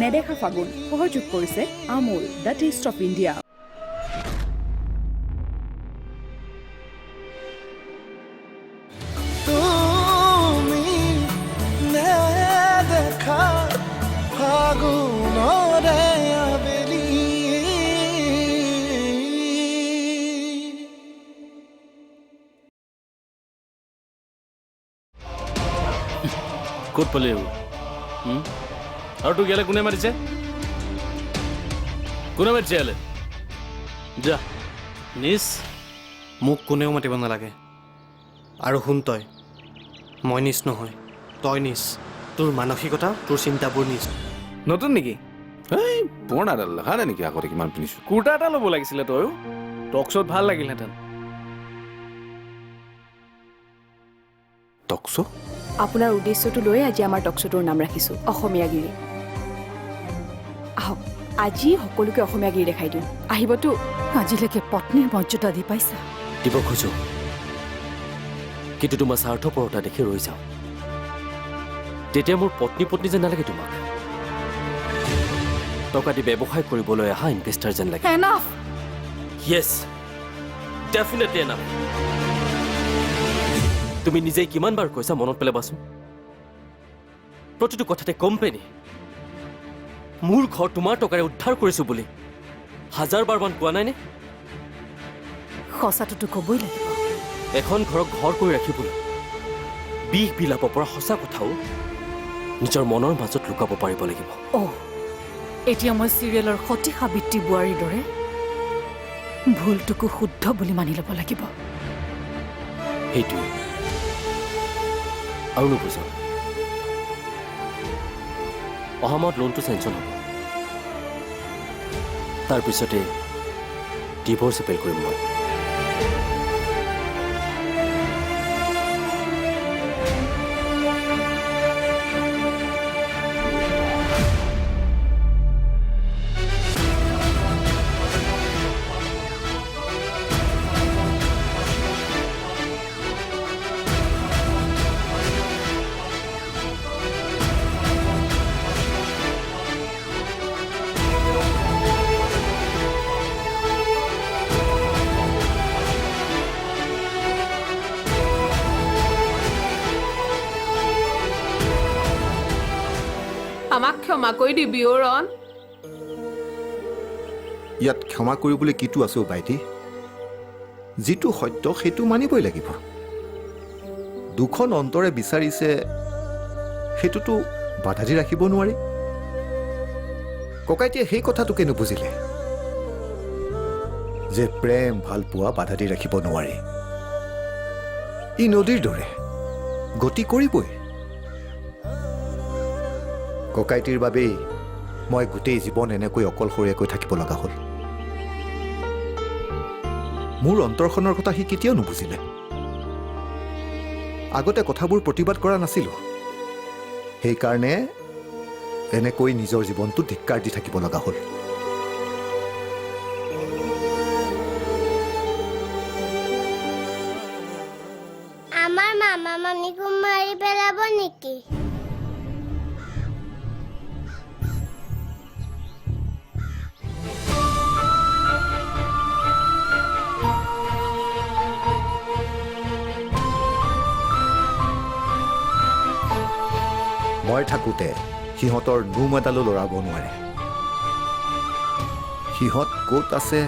নেদেখা ফাগুন সহযোগ কৰিছে Amul the taste of India. ক'ত পালি আৰু তোক ইয়ালৈ কোনে মাতিছে? কোনে মাতিছে ইয়ালৈ? যা নিজ। মোক কোনেও মাতিব নালাগে। আৰু শুন, মই নিজ নহয়, তই নিজ। তোৰ মানসিকতা, তোৰ চিন্তাবোৰ নিজ। নতুন নেকি? এই পুৰণা এডাল দেখা নাই নেকি? আগতে কিমান পিন্ধিছো। কুৰ্তা এটা ল'ব লাগিছিলে তয়ো, টক শ্ব'ত ভাল লাগিলহেঁতেন। টকচ? আপোনাৰ উদ্দেশ্যটো লৈ আজি আমাৰ টকশ্ব'টোৰ নাম ৰাখিছোঁ অসমীয়াগিৰি। আহক আজি সকলোকে অসমীয়াগিৰি দেখাই দিওঁ। আহিবতো? আজিলৈকে পত্নীৰ মৰ্যাদা দি পাইছা? দিব খোজো, কিন্তু তোমাৰ স্বাৰ্থপৰতা দেখি ৰৈ যাওঁ। তেতিয়া মোৰ পত্নী যেন নালাগে তোমাক, টকা দি ব্যৱসায় কৰিবলৈ অহা ইনভেষ্টাৰ যেন লাগে। এনাফ! য়েছ, ডেফিনেটলি এনাফ। তুমি নিজেই কিমান বাৰ কৈছা মনত পেলাবাচোন। প্ৰতিটো কথাতে কোম্পানী, মোৰ ঘৰ তোমাৰ টকাৰে উদ্ধাৰ কৰিছো বুলি 1000 বাৰমান কোৱা নাইনে? সঁচাটোতো ক'বই লাগিব। এখন ঘৰক ঘৰ কৰি ৰাখিবলৈ বিষ বিলাব পৰা সঁচা কথাও নিজৰ মনৰ মাজত লুকাব পাৰিব লাগিব। এতিয়া মই চিৰিয়েলৰ সতী সাবিত্ৰী বোৱাৰীৰ দৰে ভুলটোকো শুদ্ধ বুলি মানি ল'ব লাগিব। সেইটোৱে আৰু নুবুজ, অহা মাহত লোনটো চেংচন হ'ব। তাৰপিছতে ডিভ'ৰ্চ এপেল কৰিম মই। আমাক ক্ষমা কৰি দিবি ৰণ। ইয়াত ক্ষমা কৰিবলৈ কিটো আছে বাইটি? যিটো সত্য সেইটো মানিবই লাগিব। দুখন অন্তৰে বিচাৰিছে, সেইটোতো বাধা দি ৰাখিব নোৱাৰি। ককাইটিয়ে সেই কথাটোকে নুবুজিলে যে প্ৰেম ভাল পোৱা বাধা দি ৰাখিব নোৱাৰি। ই নদীৰ দৰে গতি কৰিবই। ককাইটিৰ বাবেই মই গোটেই জীৱন এনেকৈ অকলশৰীয়াকৈ থাকিব লগা হ'ল। মোৰ অন্তৰখনৰ কথা সি কেতিয়াও নুবুজিলে। আগতে কথাবোৰ প্ৰতিবাদ কৰা নাছিলোঁ, সেইকাৰণে এনেকৈ নিজৰ জীৱনটো ধিক্কাৰ দি থাকিব লগা হ'ল। আমাৰ মামা মামীকো মাৰি পেলাব নেকি? মই থাকোঁতে সিহঁতৰ নোম এডালো লৰাব নোৱাৰে। সিহঁত ক'ত আছে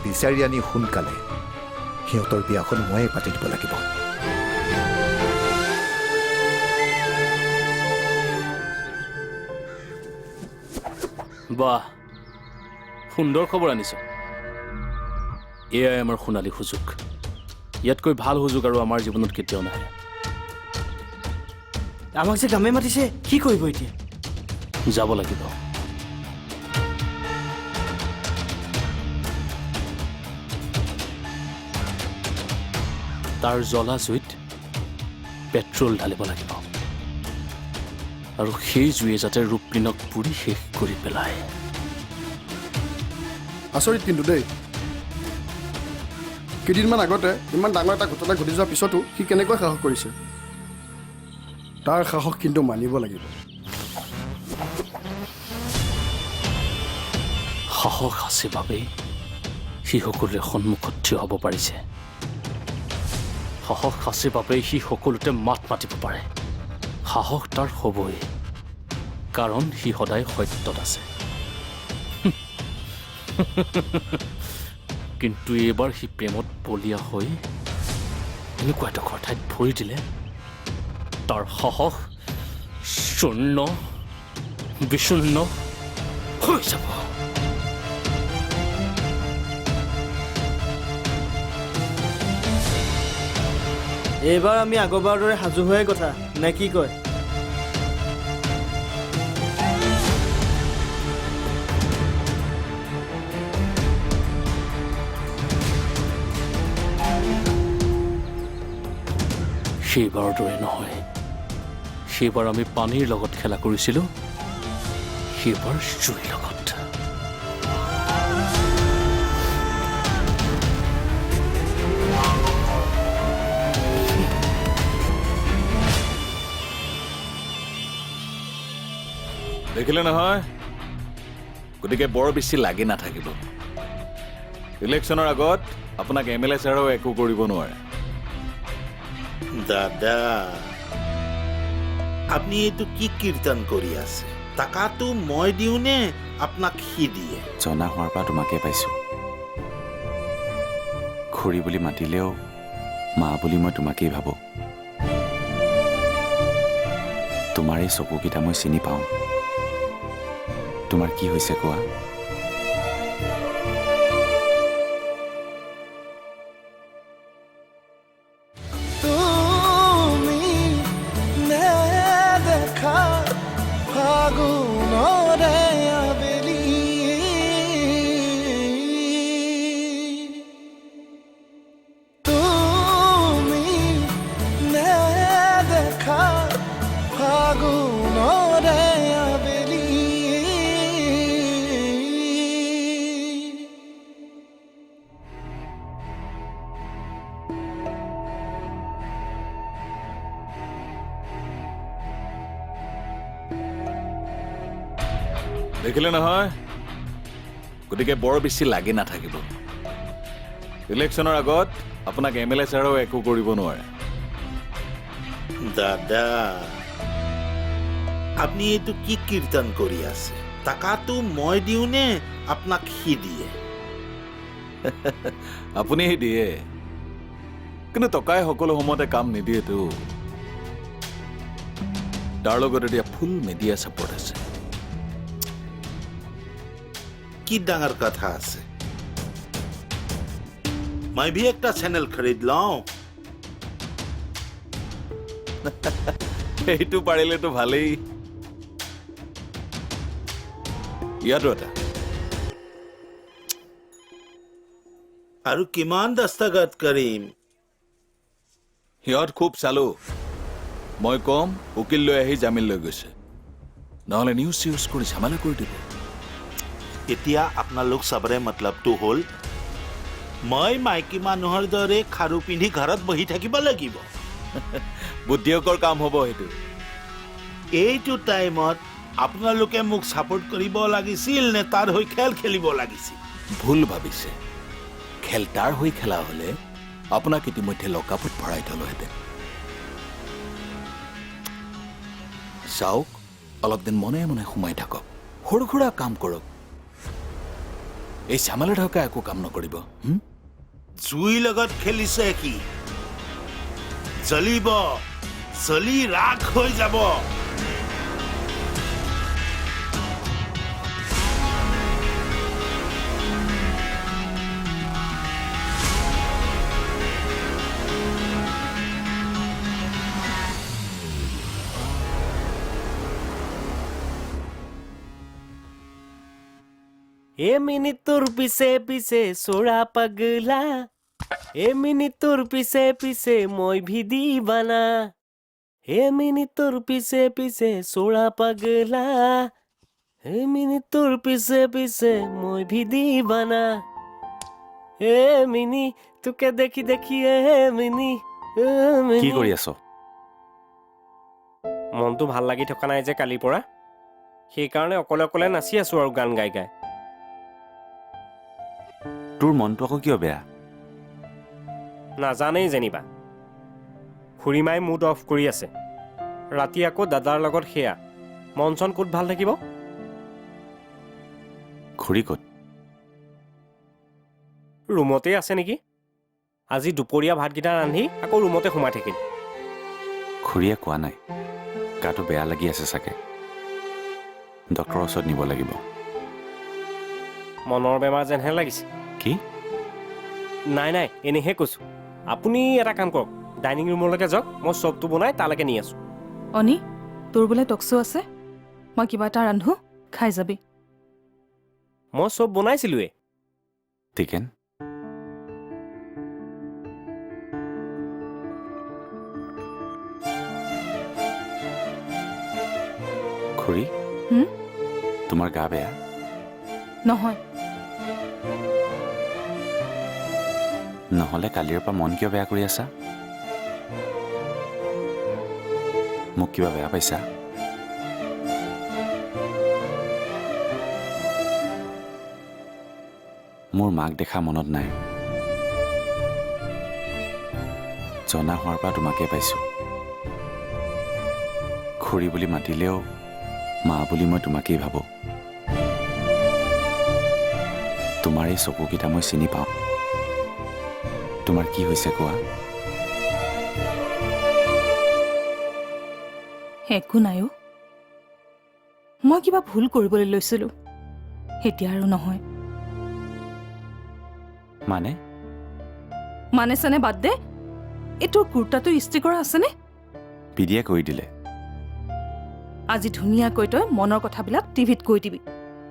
বিচাৰি আনি সোনকালে সিহঁতৰ বিয়াখন ময়ে পাতি দিব লাগিব। বাহ, সুন্দৰ খবৰ আনিছ। এয়াই আমাৰ সোণালী সুযোগ। ইয়াতকৈ ভাল সুযোগ আৰু আমাৰ জীৱনত কেতিয়াও নাহে। আমাক যে গামে মাতিছে, কি কৰিব এতিয়া? যাব লাগিব। তাৰ জ্বলা জুইত পেট্ৰল ঢালিব লাগিব, আৰু সেই জুয়ে যাতে ৰূপলিনক পুৰি শেষ কৰি পেলায়। আচৰিত কিন্তু দেই, কেইদিনমান আগতে ইমান ডাঙৰ এটা ঘটনা ঘটি যোৱাৰ পিছতো সি কেনেকৈ সাহস কৰিছে। তাৰ সাহস কিন্তু মানিব লাগিব। সাহস আছে বাবেই সি সকলোৰে সন্মুখত থিয় হ'ব পাৰিছে। সাহস আছে বাবেই সি সকলোতে মাত মাতিব পাৰে। সাহস তাৰ হ'বই, কাৰণ সি সদায় সত্যত আছে। কিন্তু এইবাৰ সি প্ৰেমত বলীয়া হৈ এনেকুৱা এডোখৰ ঠাইত ভৰি দিলে তাৰ সাহস শূন্য বিশূন্য হৈ যাব। এইবাৰ আমি আগৰবাৰৰ দৰে সাজু হোৱাই কথা, নে কি কয়? সেইবাৰৰ দৰে নহয়। সেইবাৰ আমি পানীৰ লগত খেলা কৰিছিলোঁ, সেইবাৰ জুইৰ লগত। দেখিলে নহয়, গতিকে বৰ বেছি লাগি নাথাকিব। ইলেকশ্যনৰ আগত আপোনাক MLA ছাৰেও একো কৰিব নোৱাৰে। দাদা, আপুনি এইটো কি কীৰ্তন কৰি আছে? টাকাটো মই দিওঁনে আপোনাক সি দিয়ে? জনা হোৱাৰ পৰা তোমাকে পাইছোঁ। খুৰী বুলি মাতিলেও মা বুলি মই তোমাকেই ভাবোঁ। তোমাৰ এই চকুকেইটা মই চিনি পাওঁ। তোমাৰ কি হৈছে কোৱা? দেখিলে নহয়, গতিকে বৰ বেছি লাগি নাথাকিব। ইলেকশ্যনৰ আগত আপোনাক MLA ছাৰেও একো কৰিব নোৱাৰে। দাদা, আপুনি এইটো কি কীৰ্তন কৰি আছে? টাকাটো মই দিওঁনে আপোনাক সি দিয়ে? আপুনি দিয়ে, কিন্তু টকাই সকলো সময়তে কাম নিদিয়েতো। তাৰ লগত এতিয়া ফুল মিডিয়া ছাপৰ্ট আছে। কি ডাঙৰ কথা আছে? মই ভি একটা চেনেল খৰিদ লওঁ। সেইটো পাৰিলেতো ভালেই। ইয়াতো এটা। আৰু কিমান দস্তখত কৰিম? সিহঁত খুব চালো। মই কম উকিল লৈ আহি জামিন লৈ গৈছে, নহ'লে নিউজ চিউজ কৰি ঝামেলা কৰি দিব। এতিয়া আপোনালোক চাবৰে মতলবটো হ'ল মই মাইকী মানুহৰ দৰে খাৰু পিন্ধি ঘৰত বহি থাকিব লাগিব। বুদ্ধিয়কৰ কাম হ'ব সেইটো। এইটো টাইমত আপোনালোকে মোক ছাপোৰ্ট কৰিব লাগিছিল নে তাৰ হৈ খেল খেলিব লাগিছিল? ভুল ভাবিছে। খেল তাৰ হৈ খেলা হ'লে আপোনাক ইতিমধ্যে লকআপত ভৰাই থলোহেঁতেন। চাওক, অলপ দিন মনে মনে সোমাই থাকক, সৰু সুৰা কাম কৰক। এই ঝামেলা থকা একো কাম নকৰিব। জুইৰ লগত খেলিছে কি? জ্বলিব, জ্বলি ৰাখ হৈ যাব। এ মিনি তোৰ পিছে পিছে চোৰা পাগলা, এ মিনি তোৰ পিছে পিছে মই ভি দিবানা, এ মিনি তোৰ পিছে পিছে চোৰা পাগলা, এ মিনি তোৰ পিছে পিছে মই ভি দিবানা, এ মিনি তোকে দেখি দেখি এ মিনি। কি কৰি আছ? মনটো ভাল লাগি থকা নাই যে কালিৰ পৰা, সেইকাৰণে অকলে অকলে নাচি আছো আৰু গান গাই গাই। তোৰ মনটো আকৌ কিয় বেয়া? নাজানেই যেনিবা খুৰীমাই মুড অফ কৰি আছে। ৰাতি আকৌ দাদাৰ লগত সেয়া মন চন ক'ত ভাল থাকিব? খুৰী ক'ত? ৰুমতেই আছে নেকি। আজি দুপৰীয়া ভাতকেইটা ৰান্ধি আকৌ ৰুমতে সোমাই থাকিল। খুৰীয়ে কোৱা নাই গাটো বেয়া লাগি আছে চাগে, ডক্টৰৰ ওচৰত নিব লাগিব। মনৰ বেমাৰ যেনহে লাগিছে। কি? নাই নাই এনেহে কৈছোঁ। আপুনি এটা কাম কৰক, ডাইনিং ৰুমলৈকে যাওক, মই চবটো বনাই তালৈকে নি আছোঁ। অনি, তোৰ বোলে টক্সো আছে, মই কিবা এটা ৰান্ধো, খাই যাবি। মই চব বনাইছিলোঁৱে। টিকেন খুৰী, তোমাৰ গা বেয়া? নহয়, নহ'লে কালিৰ পৰা মন কিয় বেয়া কৰি আছা? মোক কিবা বেয়া পাইছা? মোৰ মাক দেখা মনত নাই। জনা হোৱাৰ পৰা তোমাকে পাইছোঁ। খুৰী বুলি মাতিলেও মা বুলি মই তোমাকেই ভাবোঁ। তোমাৰ এই চকুকেইটা মই চিনি পাওঁ। তোমাৰ কি হৈছে কোৱা? একো নাইও, মই কিবা ভুল কৰিবলৈ লৈছিলোঁ, এতিয়া আৰু নহয়। মানে চানে বাদ দে, এই তোৰ কুৰ্তাটো ইস্ত্ৰি কৰা আছেনে? পিডিয়ে কৰি দিলে। আজি ধুনীয়াকৈ তই মনৰ কথাবিলাক টিভিত কৈ দিবি,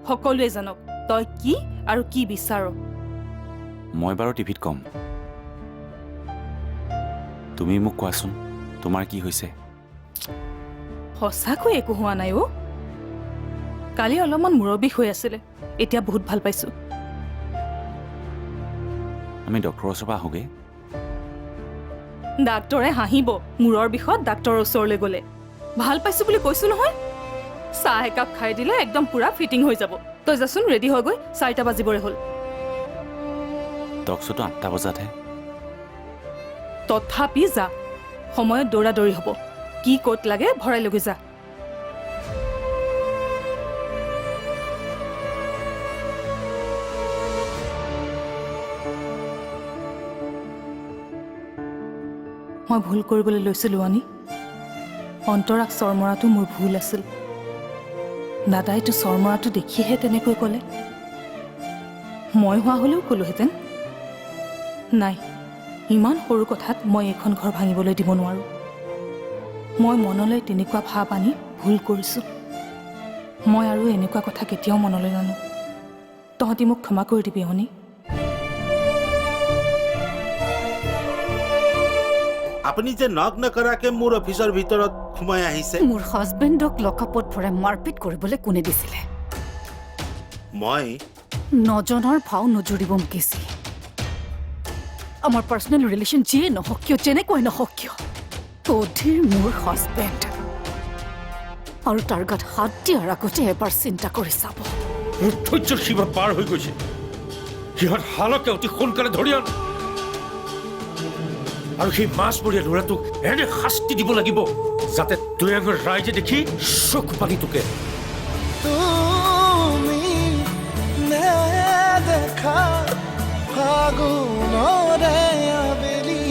সকলোৱে জানক তই কি আৰু কি বিচাৰ। মই বাৰু টিভিত ক'ম, তুমি মোক কোৱাচোন তোমাৰ কি হৈছে? সঁচাকৈ একো হোৱা নাই অ'। কালি অলপমান মূৰৰ বিষ হৈ আছিলে, এতিয়া বহুত ভাল পাইছোঁ। আমি ডক্টৰৰ ওচৰৰ পৰা আহোঁগৈ। ডাক্তৰে হাঁহিব মূৰৰ বিষত ডাক্তৰৰ ওচৰলৈ গ'লে। ভাল পাইছোঁ বুলি কৈছোঁ নহয়। চাহ একাপ খাই দিলে একদম পুৰা ফিটিং হৈ যাব। তই যাচোন ৰেডি হৈ গৈ, 4টা বাজিবৰে হ'ল। ডক্টৰটো 8টা বজাতহে। তথাপি যা, সময়ত দৌৰা দৌৰি হ'ব। কি ক'ত লাগে ভৰাই লৈ যা। মই ভুল কৰিবলৈ লৈছিলোঁ আনি। অন্তৰাক চৰ মৰাটো মোৰ ভুল আছিল। দাদাইতো চৰ মৰাটো দেখিহে তেনেকৈ ক'লে। মই হোৱা হ'লেও ক'লোহেঁতেন। নাই, ইমান সৰু কথাত মই এইখন ঘৰ ভাঙিবলৈ দিব নোৱাৰোঁ। মই মনলৈ তেনেকুৱা ভাৱ আনি ভুল কৰিছোঁ। মই আৰু এনেকুৱা কথা কেতিয়াও মনলৈ নানো। তহঁতি মোক ক্ষমা কৰি দিবি অনি। আপুনি যে নক নকৰাকে মোৰ অফিচৰ ভিতৰত সোমাই আহিছে। মোৰ হাজবেণ্ডক লকআপত ভৰাই মাৰপিট কৰিবলৈ কোনে দিছিলে? মই নজনাৰ ভাও নজুৰিব মুকেছি। আমাৰ পাৰ্চনেল ৰিলেশ্যন যিয়ে নহওক কিয়, যেনেকৈ নহওক কিয়, অধীৰ মোৰ হাজবেণ্ড। আৰু তাৰ গাত হাত দিয়াৰ আগতে এবাৰ চিন্তা কৰি চাব। মোৰ ধৈৰ্যৰ সীমা পাৰ হৈ গৈছে। সিহঁত হালকে অতি সোনকালে ধৰি আন, আৰু সেই মাছমৰীয়া ল'ৰাটোক এনে শাস্তি দিব লাগিব যাতে দৈয়াঙৰ ৰাইজে দেখি চকু পানী তোকে। তুমি নেদেখা ফাগুনৰে আবেলি,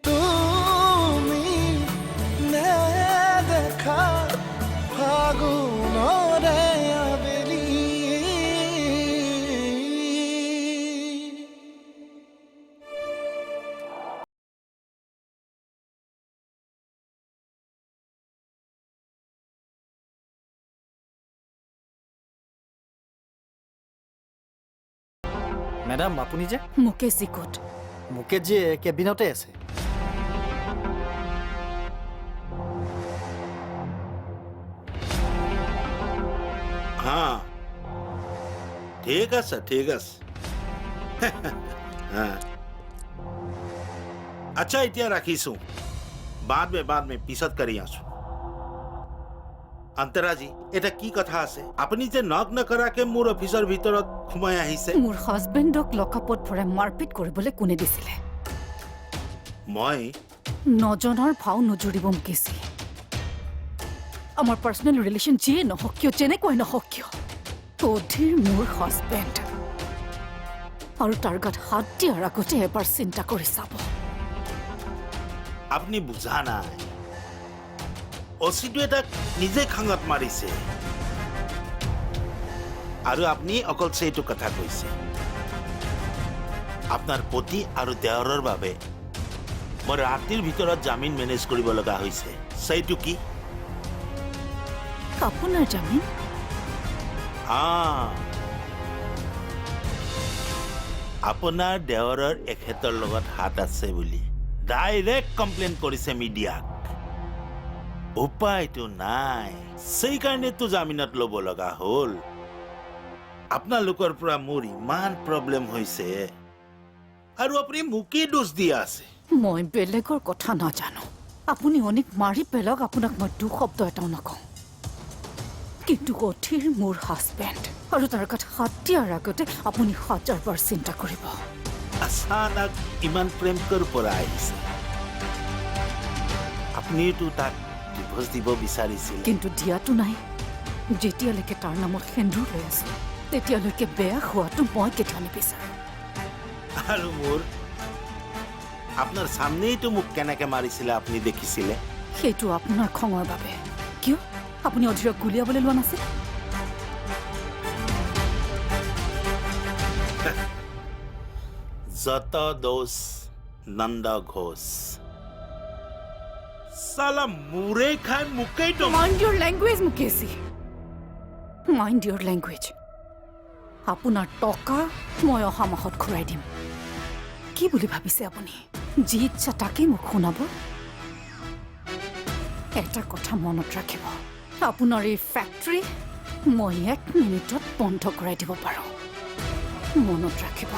তুমি নেদেখা ফাগুনৰে আবেলি। মেডাম আপুনি যে মুকেশজী ক'ত? মুকেশজী কেবিনতে আছে। হা ঠিক আছে ঠিক আছে। আচ্ছা এতিয়া ৰাখিছোঁ, বাদ মে পিছত কৰি আছোঁ। অন্তৰাজী এটা কি কথা আছে আপুনি যে নক নকৰাকে মোৰ অফিচৰ ভিতৰত সোমাই আহিছে মোৰ হাজবেণ্ডক লকআপত ভৰাই মাৰপিট কৰিবলৈ কোনে দিছিলে মই নজনাৰ ভাও নজুৰিব মুকেছি আমাৰ পাৰ্চনেল ৰিলেশ্যন যিয়ে নহওক কিয় যেনেকৈ নহওক কিয় অধীৰ মোৰ হাজবেণ্ড আৰু তাৰ গাত হাত দিয়াৰ আগতে এবাৰ চিন্তা কৰি চাব আপুনি বুজা নাই অচিটোৱে তাক নিজে খাঙত মাৰিছে আৰু আপুনি অকল সেইটো কথা কৈছে আপোনাৰ পতি আৰু দেওৰৰ বাবে মই ৰাতিৰ ভিতৰত জামিন মেনেজ কৰিব লগা হৈছে সেইটো কি আপোনাৰ জামিন আপোনাৰ দেওৰৰ এখেতৰ লগত হাত আছে বুলি ডাইৰেক্ট কমপ্লেইন কৰিছে মিডিয়াক উপায়টো নাই সেইকাৰণেতো জামিনত ল'ব লগা হ'ল আপোনালোকৰ পৰা মোৰ ইমান প্ৰব্লেম হৈছে আৰু আপুনি মোকেই দোষ দি আছে মই বেলেগৰ কথা নাজানো আপুনি অনেক মাৰি পেলাওক আপোনাক মই দুশব্দ এটাও নকওঁ কিন্তু অধীৰ মোৰ হাজবেণ্ড আৰু তাৰ গাত হাত দিয়াৰ আগতে আপুনি 1000বাৰ চিন্তা কৰিব আচানক ইমান প্ৰেম কৰ পৰা আহিছে আপুনিতো তাক ডিভোৰ্চ দিব বিচাৰিছিল কিন্তু দিয়াটো নাই যেতিয়ালৈকে তাৰ নামত সেন্দুৰ লৈ আছে তেতিয়ালৈকে বেয়া হোৱাটো মই কেতিয়াও নিবিচাৰোঁ আৰু মোৰ আপোনাৰ সামনেইতো মোক কেনেকে মাৰিছিলে আপুনি দেখিছিলে সেইটো আপোনাৰ খঙৰ বাবে কিয় আপুনি অধীৰক গুলিয়াবলৈ লোৱা নাছিল যত দোষ নন্দ ঘোষ সালা মুৰে খাই মুকেই তো মাইণ্ড ইউৰ লেংগুৱেজ মুকেশী মাইণ্ড ইউৰ লেংগুৱেজ আপোনাৰ টকা মই অহা মাহত ঘূৰাই দিম কি বুলি ভাবিছে আপুনি যি ইচ্ছা তাকেই মোক শুনাব এটা কথা মনত ৰাখিব আপোনাৰ এই ফেক্টৰী মই 1 মিনিটত বন্ধ কৰাই দিব পাৰোঁ মনত ৰাখিব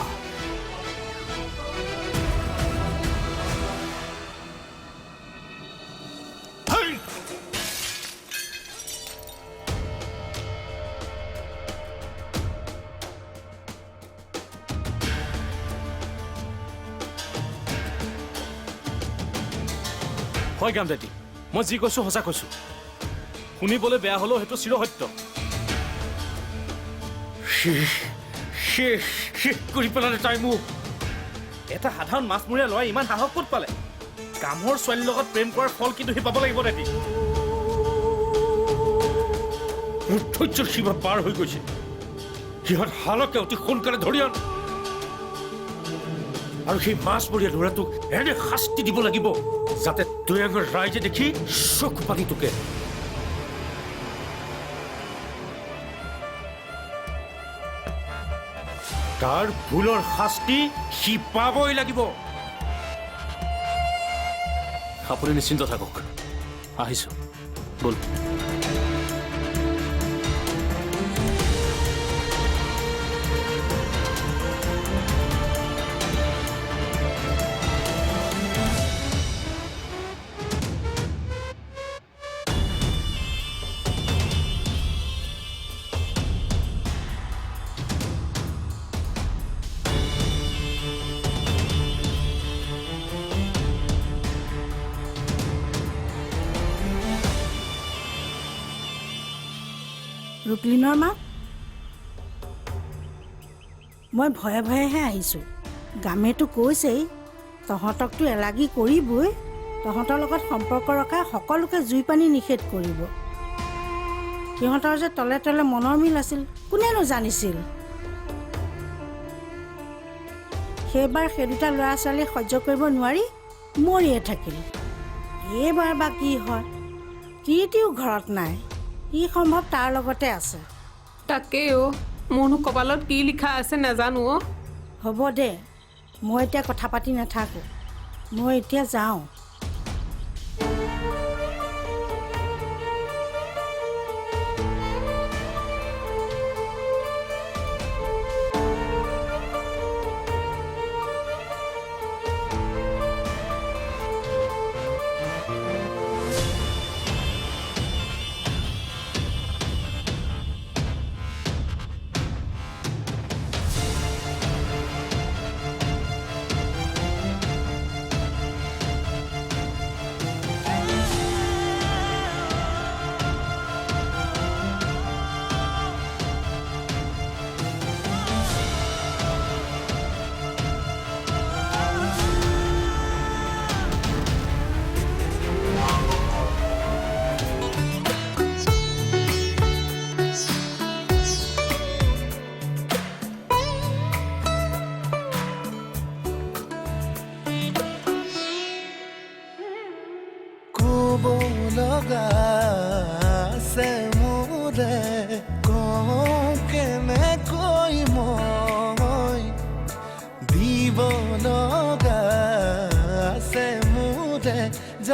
হয় গাম দাদী মই যি কৈছোঁ সঁচা কৈছোঁ শুনিবলৈ বেয়া হ'লেও সেইটো চিৰসত্য শেষ কৰি পেলালে তাই মোক এটা সাধাৰণ মাছমৰীয়া ল'ৰাই ইমান সাহস ক'ত পালে কামৰ ছোৱালীৰ লগত প্ৰেম কৰাৰ ফল কিন্তু সি পাব লাগিব দাদী মোৰ ধৈৰ্যৰ সীমা পাৰ হৈ গৈছে সিহঁত হালকে অতি সোনকালে ধৰি আন আৰু সেই মাছমৰীয়া ল'ৰাটোক এনে শাস্তি দিব লাগিব যাতে দুয়ঙৰ ৰাইজে দেখি চকু পানী তোকে তাৰ ভুলৰ শাস্তি সি পাবই লাগিব আপুনি নিশ্চিন্ত থাকক আহিছো বল ৰুকলিনৰ মা মই ভয়ে ভয়েহে আহিছোঁ গামেতো কৈছেই তহঁতকতো এলাগি কৰিবই তহঁতৰ লগত সম্পৰ্ক ৰখা সকলোকে জুই পানী নিষেধ কৰিব সিহঁতৰ যে তলে তলে মনৰ মিল আছিল কোনেনো জানিছিল সেইবাৰ সেই দুটা ল'ৰা ছোৱালীয়ে সহ্য কৰিব নোৱাৰি মৰিয়ে থাকিল এইবাৰ বা কি হয় তিতিও ঘৰত নাই ই সম্ভৱ তাৰ লগতে আছে তাকেও মোৰনো কপালত কি লিখা আছে নাজানো হ'ব দে মই এতিয়া কথা পাতি নাথাকোঁ মই এতিয়া যাওঁ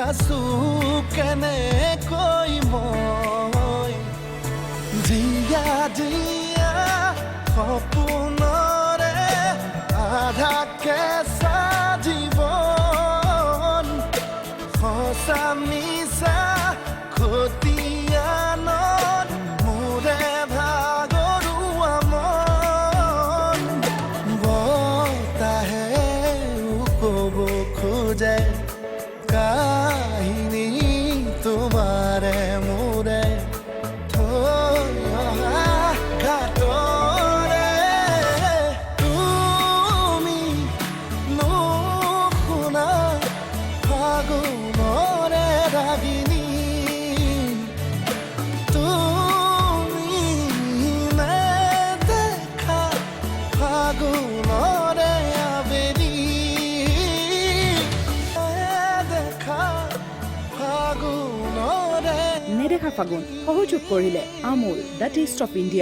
আছো কেনেকৈ মই জীয়া জীয়া সপোনৰে আধা কেঁচা জীৱন সঁচা মিছা খতিয়ানত মোৰে ভাগৰুৱা মন বতাহেও ক'ব খোজে কাহিনী তোমাৰে মোৰে থৈ অহা ঘাটৰে তুমি নুশুনা ফাগুনৰে ৰাগিনী তুমি নেদেখা ফাগুনৰে আবেলি নেদেখা ফাগুনৰে নেদেখা ফাগুন সহযোগ কৰিলে Amul the taste of India